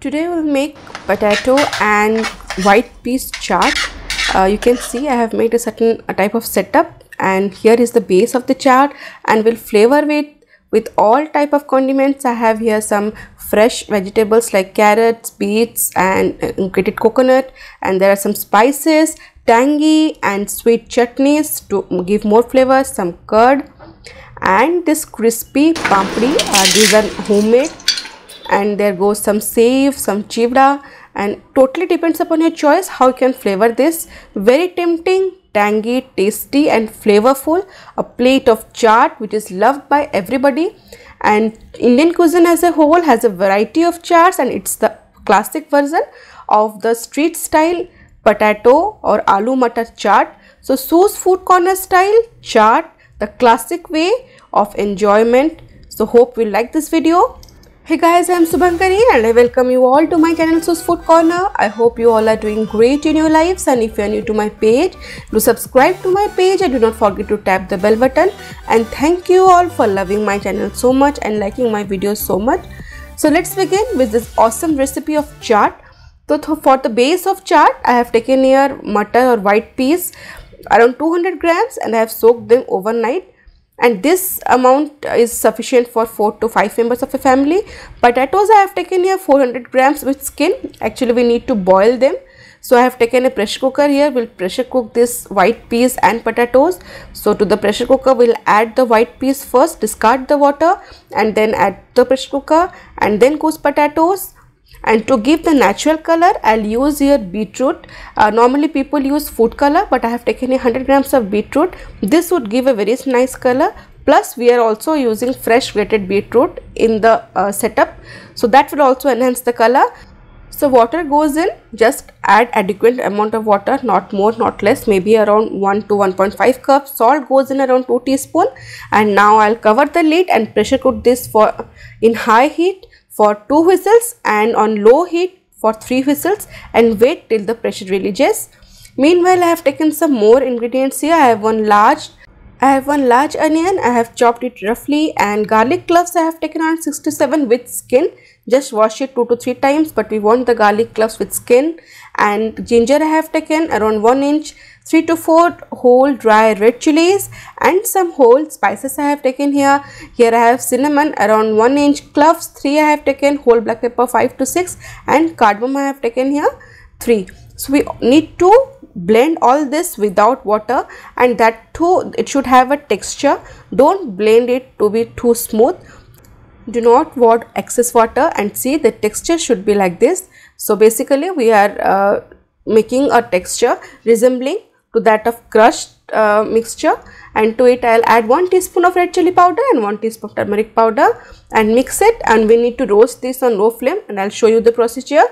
Today we'll make potato and white peas chaat. You can see I have made a certain type of setup, and here is the base of the chaat, and we'll flavor it with all type of condiments. I have here some fresh vegetables like carrots, beets and grated coconut, and there are some spices, tangy and sweet chutneys to give more flavor, some curd, and this crispy pampdi. These are homemade, and there goes some save, some chivda, and totally depends upon your choice how you can flavor this. Very tempting, tangy, tasty and flavorful. A plate of chaat which is loved by everybody. And Indian cuisine as a whole has a variety of chaats, and it's the classic version of the street style potato or aloo matar chaat. So Su's Food Corner style chaat, the classic way of enjoyment. So hope you like this video. Hey guys, I am Subhankari and I welcome you all to my channel Su's Food Corner. I hope you all are doing great in your lives, and if you are new to my page, do subscribe to my page and do not forget to tap the bell button. And thank you all for loving my channel so much and liking my videos so much. So let's begin with this awesome recipe of chaat. So for the base of chaat, I have taken here matar or white peas around 200 grams and I have soaked them overnight. And this amount is sufficient for 4 to 5 members of a family. Potatoes I have taken here 400 grams with skin. Actually we need to boil them. So I have taken a pressure cooker here. We'll pressure cook this white peas and potatoes. So to the pressure cooker we'll add the white peas first, discard the water, and then add the pressure cooker, and then goes potatoes. And to give the natural color, I'll use here beetroot. Normally people use food color, but I have taken 100 grams of beetroot. This would give a very nice color. Plus we are also using fresh grated beetroot in the setup, so that will also enhance the color. So water goes in, just add adequate amount of water, not more not less, maybe around 1 to 1.5 cups. Salt goes in around 2 teaspoons. And now I'll cover the lid and pressure cook this for in high heat for 2 whistles and on low heat for 3 whistles, and wait till the pressure releases. Meanwhile, I have taken some more ingredients here. I have one large onion. I have chopped it roughly, and garlic cloves I have taken around 6 to 7 with skin. Just wash it 2 to 3 times, but we want the garlic cloves with skin. And ginger I have taken around 1 inch. 3 to 4 whole dry red chilies, and some whole spices I have taken here. Here I have cinnamon around 1 inch, cloves 3 I have taken, whole black pepper 5 to 6, and cardamom I have taken here 3. So we need to blend all this without water, and that too it should have a texture. Don't blend it to be too smooth. Do not want excess water, and see the texture should be like this. So basically we are making a texture resembling to that of crushed mixture, and to it I'll add 1 teaspoon of red chili powder and 1 teaspoon of turmeric powder and mix it, and we need to roast this on low flame, and I'll show you the procedure.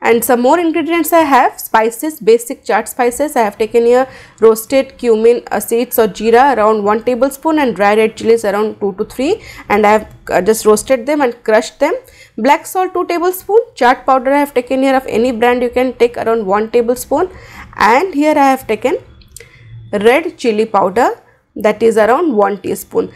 And some more ingredients I have: spices, basic chaat spices. I have taken here roasted cumin seeds or jeera around 1 tablespoon and dry red chilies around 2 to 3, and I have just roasted them and crushed them. Black salt 2 tablespoon, chaat powder I have taken here of any brand, you can take around 1 tablespoon, and here I have taken red chili powder, that is around 1 teaspoon.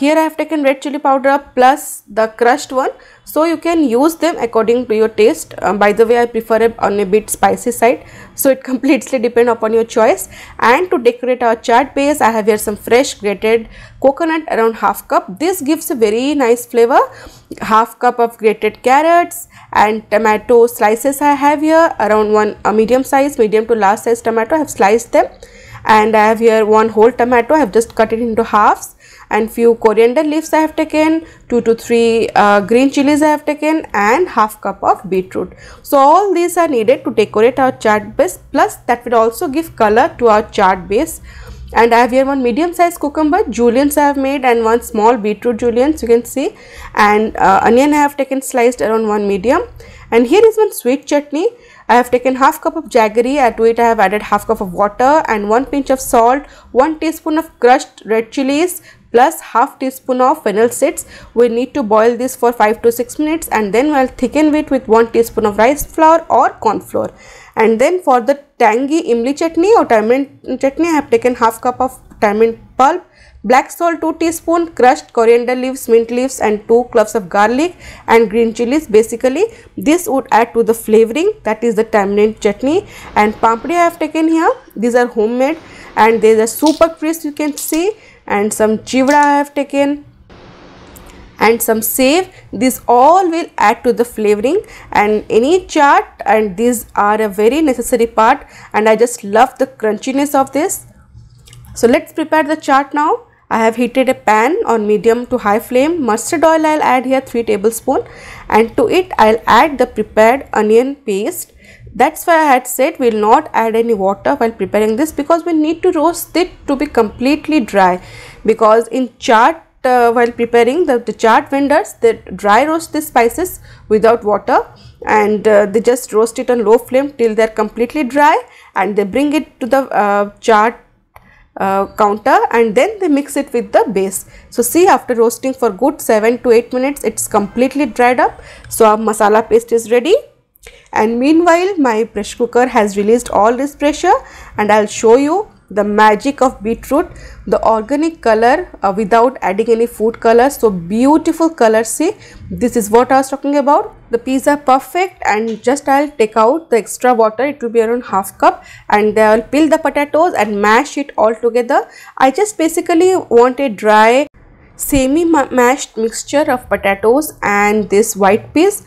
Here I have taken red chili powder plus the crushed one, so you can use them according to your taste. By the way, I prefer it on a bit spicy side, so it completely depends upon your choice. And to decorate our chaat base, I have here some fresh grated coconut around half cup. This gives a very nice flavor. Half cup of grated carrots and tomato slices I have here around one medium to large size tomato. I have sliced them. And I have here 1 whole tomato. I have just cut it into halves, and few coriander leaves I have taken, 2 to 3 green chilies I have taken, and half cup of beetroot. So all these are needed to decorate our chaat base, plus that will also give color to our chaat base. And I have here 1 medium sized cucumber juliennes I have made, and 1 small beetroot juliennes, you can see, and onion I have taken sliced around 1 medium. And here is 1 sweet chutney. I have taken half cup of jaggery. To it I have added half cup of water and 1 pinch of salt, 1 teaspoon of crushed red chilies plus half teaspoon of fennel seeds. We need to boil this for 5 to 6 minutes, and then we'll thicken it with 1 teaspoon of rice flour or corn flour. And then for the tangy imli chutney or tamarind chutney, I have taken half cup of tamarind pulp, black salt 2 teaspoon, crushed coriander leaves, mint leaves and 2 cloves of garlic and green chilies. Basically this would add to the flavoring, that is the tamarind chutney. And pampdi I have taken here, these are homemade, and there is a super crisp you can see, and some chivda I have taken and some save. These all will add to the flavoring and any chaat, and these are a very necessary part, and I just love the crunchiness of this. So let's prepare the chaat now. I have heated a pan on medium to high flame. Mustard oil I'll add here 3 tablespoons, and to it I'll add the prepared onion paste. That's why I had said we will not add any water while preparing this, because we need to roast it to be completely dry, because in chaat while preparing the chaat vendors, they dry roast the spices without water, and they just roast it on low flame till they are completely dry, and they bring it to the chaat counter, and then they mix it with the base. So see, after roasting for good 7 to 8 minutes, it's completely dried up. So our masala paste is ready, and meanwhile my pressure cooker has released all this pressure, and I'll show you the magic of beetroot, the organic color without adding any food color. So beautiful color. See, this is what I was talking about. The peas are perfect, and just I'll take out the extra water, it will be around half cup, and I'll peel the potatoes and mash it all together. I just basically want a dry semi mashed mixture of potatoes and this white peas.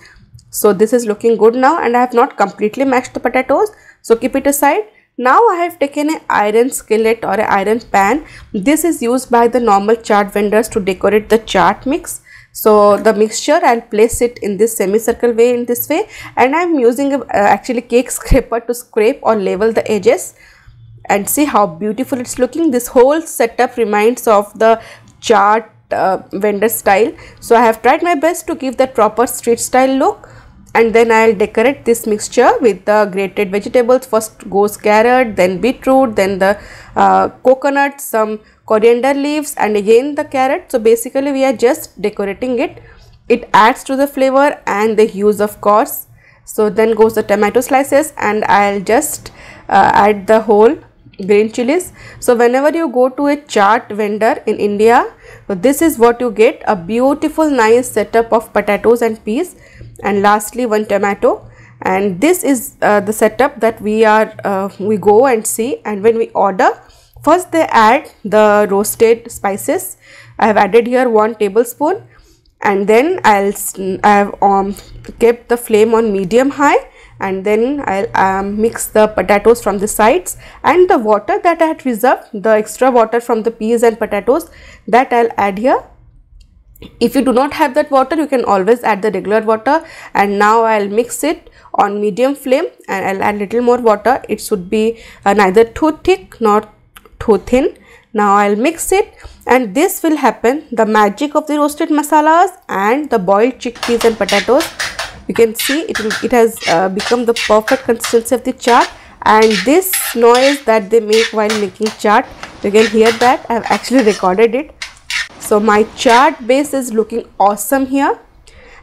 So this is looking good now, and I have not completely mashed the potatoes, so keep it aside. Now I have taken an iron skillet or an iron pan. This is used by the normal chaat vendors to decorate the chaat mix. So the mixture, I'll place it in this semicircle way, in this way, and I'm using a actually cake scraper to scrape or level the edges, and see how beautiful it's looking. This whole setup reminds of the chaat vendor style. So I have tried my best to give that proper street style look. And then I'll decorate this mixture with the grated vegetables. First goes carrot, then beetroot, then the coconut, some coriander leaves, and again the carrot. So basically we are just decorating it. It adds to the flavor and the hues, of course. So then goes the tomato slices, and I'll just add the whole green chilies. So whenever you go to a chaat vendor in India, so this is what you get, a beautiful nice setup of potatoes and peas, and lastly one tomato. And this is the setup that we go and see. And when we order, first they add the roasted spices. I have added here 1 tablespoon, and then I have kept the flame on medium high, and then I'll mix the potatoes from the sides, and the water that I had reserved, the extra water from the peas and potatoes, that I'll add here. If you do not have that water, you can always add the regular water. And now I'll mix it on medium flame, and I'll add little more water. It should be neither too thick nor too thin. Now I'll mix it, and this will happen, the magic of the roasted masalas and the boiled chickpeas and potatoes. You can see it has become the perfect consistency of the chaat. And this noise that they make while making chaat, you can hear that. I have actually recorded it. So my chaat base is looking awesome here,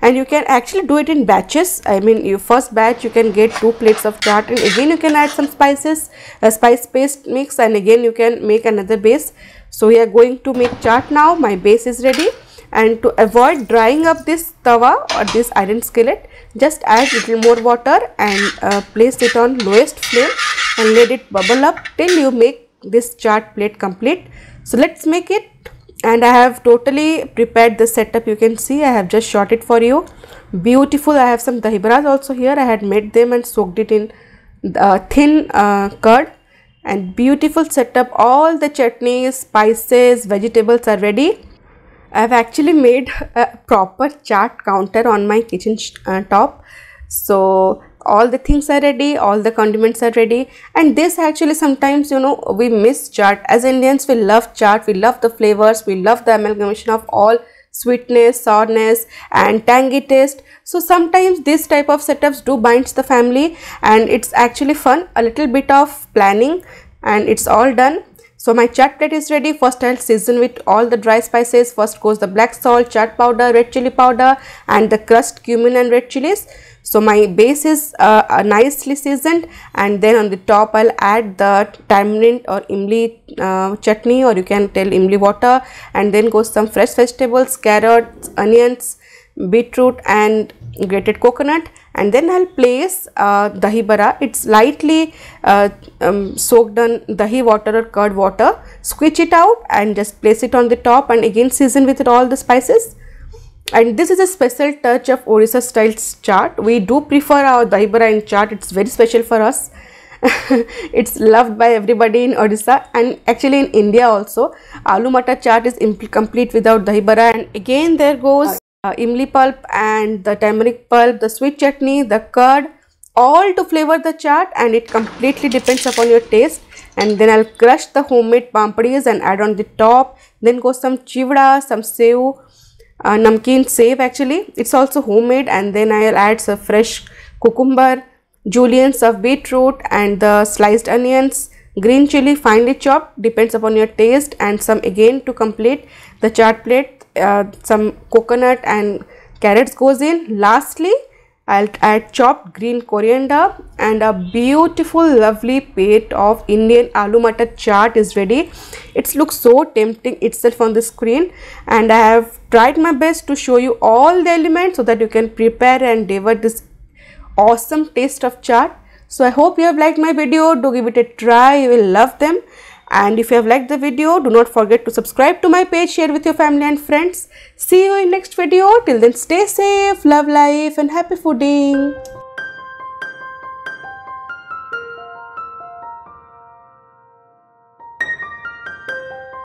and you can actually do it in batches. I mean, your first batch you can get 2 plates of chaat, and again you can add some spices, a spice paste mix, and again you can make another base. So we are going to make chaat now. My base is ready, and to avoid drying up this tawa or this iron skillet, just add little more water and place it on lowest flame and let it bubble up till you make this chaat plate complete. So let's make it. And I have totally prepared the setup. You can see I have just shot it for you. Beautiful. I have some dahi baras also here. I had made them and soaked it in thin curd, and beautiful setup. All the chutneys, spices, vegetables are ready. I have actually made a proper chaat counter on my kitchen top. So all the things are ready, all the condiments are ready. And this actually, sometimes, you know, we miss chaat. As Indians, we love chaat, we love the flavors, we love the amalgamation of all sweetness, sourness and tangy taste. So sometimes this type of setups do binds the family, and it's actually fun. A little bit of planning and it's all done. So my chaat plate is ready. First I'll season with all the dry spices. First goes the black salt, chaat powder, red chili powder and the crushed cumin and red chilies. So my base is nicely seasoned, and then on the top I'll add the tamarind or imli chutney, or you can tell imli water, and then goes some fresh vegetables, carrots, onions, beetroot and grated coconut. And then I'll place dahi bara. It's lightly soaked in dahi water or curd water. Squeeze it out and just place it on the top, and again season with all the spices. And this is a special touch of Orissa style chaat. We do prefer our dahi bara in chaat. It's very special for us. It's loved by everybody in Odisha, and actually in India also. Aloo matar chaat is complete without dahi bara. And again there goes imli pulp and the turmeric pulp, the sweet chutney, the curd, all to flavor the chaat, and it completely depends upon your taste. And then I'll crush the homemade pampadis and add on the top. Then goes some chivda, some sev, namkeen sev, actually it's also homemade. And then I'll add some fresh cucumber, juliennes of beetroot and the sliced onions, green chili finely chopped, depends upon your taste, and some again to complete the chaat plate. Some coconut and carrots goes in. Lastly I'll add chopped green coriander, and a beautiful lovely plate of Indian aloo matar chaat is ready. It looks so tempting itself on the screen, and I have tried my best to show you all the elements so that you can prepare and devour this awesome taste of chaat. So I hope you have liked my video. Do give it a try, you will love them. And if you have liked the video, do not forget to subscribe to my page, share with your family and friends. See you in next video. Till then, stay safe, love life and happy fooding.